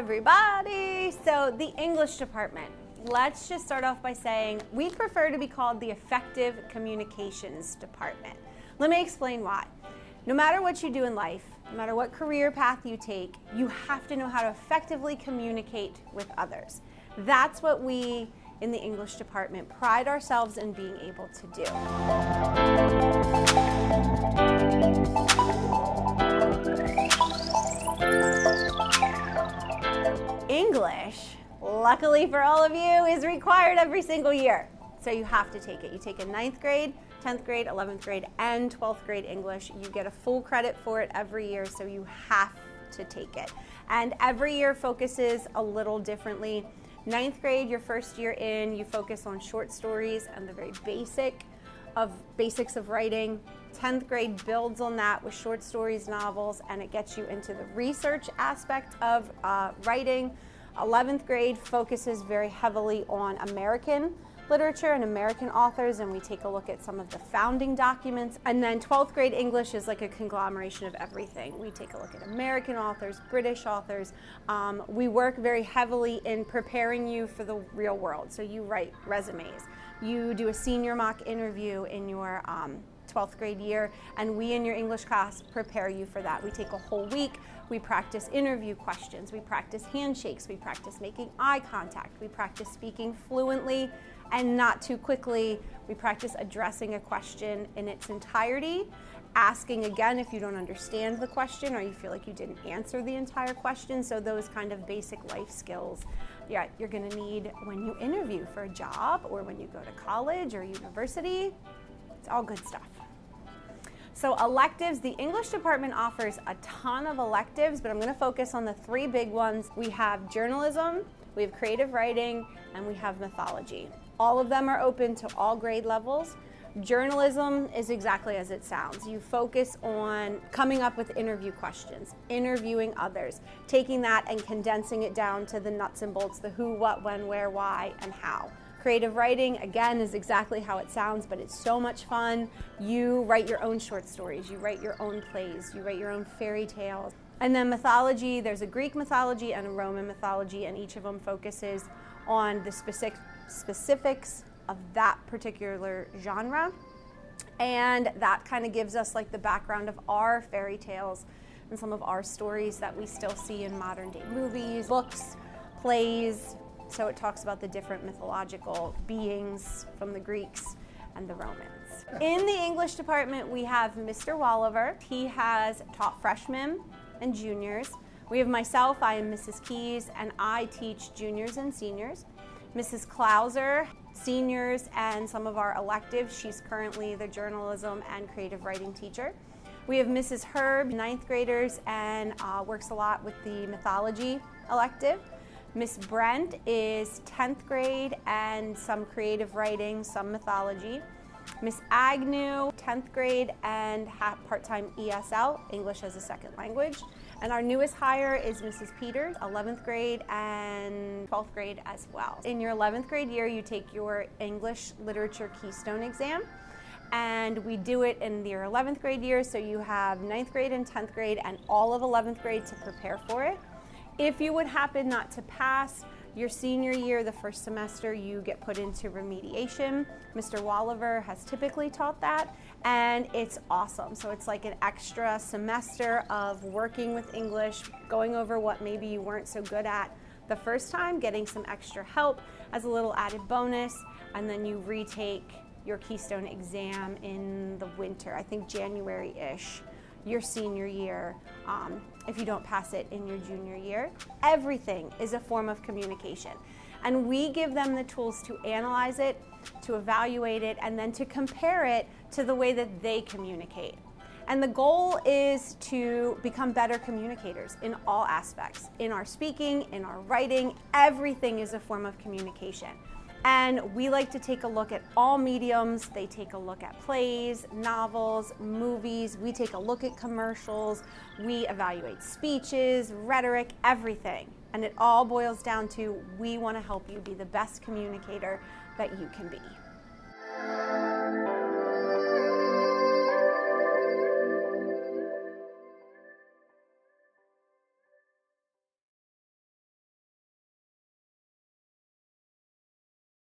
everybody. So the English department, let's just start off by saying we prefer to be called the Effective Communications Department. Let me explain why. No matter what you do in life, no matter what career path you take, you have to know how to effectively communicate with others. That's what we in the English department pride ourselves in being able to do. English, luckily for all of you, is required every single year. So you have to take it. You take a 9th grade, 10th grade, 11th grade, and 12th grade English. You get a full credit for it every year, so you have to take it. And every year focuses a little differently. 9th grade, your first year in, you focus on short stories and the very basics of writing. 10th grade builds on that with short stories, novels, and it gets you into the research aspect of writing. 11th grade focuses very heavily on American literature and American authors, and we take a look at some of the founding documents. And then 12th grade English is like a conglomeration of everything. We take a look at American authors, British authors. We work very heavily in preparing you for the real world. So you write resumes. You do a senior mock interview in your 12th grade year, and we in your English class prepare you for that. We take a whole week. We practice interview questions. We practice handshakes. We practice making eye contact. We practice speaking fluently and not too quickly. We practice addressing a question in its entirety, asking again if you don't understand the question or you feel like you didn't answer the entire question. So those kind of basic life skills, yeah, you're going to need when you interview for a job or when you go to college or university. It's all good stuff. So electives, the English department offers a ton of electives, but I'm going to focus on the 3 big ones. We have journalism, we have creative writing, and we have mythology. All of them are open to all grade levels. Journalism is exactly as it sounds. You focus on coming up with interview questions, interviewing others, taking that and condensing it down to the nuts and bolts, the who, what, when, where, why, and how. Creative writing, again, is exactly how it sounds, but it's so much fun. You write your own short stories, you write your own plays, you write your own fairy tales. And then mythology, there's a Greek mythology and a Roman mythology, and each of them focuses on the specifics of that particular genre. And that kind of gives us like the background of our fairy tales and some of our stories that we still see in modern day movies, books, plays. So it talks about the different mythological beings from the Greeks and the Romans. In the English department, we have Mr. Walliver. He has taught freshmen and juniors. We have myself, I am Mrs. Keys, and I teach juniors and seniors. Mrs. Klauser, seniors and some of our electives. She's currently the journalism and creative writing teacher. We have Mrs. Herb, 9th graders, and works a lot with the mythology elective. Miss Brent is 10th grade and some creative writing, some mythology. Miss Agnew, 10th grade and part-time ESL, English as a second language. And our newest hire is Mrs. Peters, 11th grade and 12th grade as well. In your 11th grade year, you take your English Literature Keystone exam. And we do it in your 11th grade year, so you have 9th grade and 10th grade and all of 11th grade to prepare for it. If you would happen not to pass your senior year, the first semester, you get put into remediation. Mr. Walliver has typically taught that, and it's awesome. So it's like an extra semester of working with English, going over what maybe you weren't so good at the first time, getting some extra help as a little added bonus, and then you retake your Keystone exam in the winter, I think January-ish, your senior year, if you don't pass it in your junior year. Everything is a form of communication. And we give them the tools to analyze it, to evaluate it, and then to compare it to the way that they communicate. And the goal is to become better communicators in all aspects. In our speaking, in our writing, everything is a form of communication. And we like to take a look at all mediums. They take a look at plays, novels, movies. We take a look at commercials. We evaluate speeches, rhetoric, everything. And it all boils down to we want to help you be the best communicator that you can be.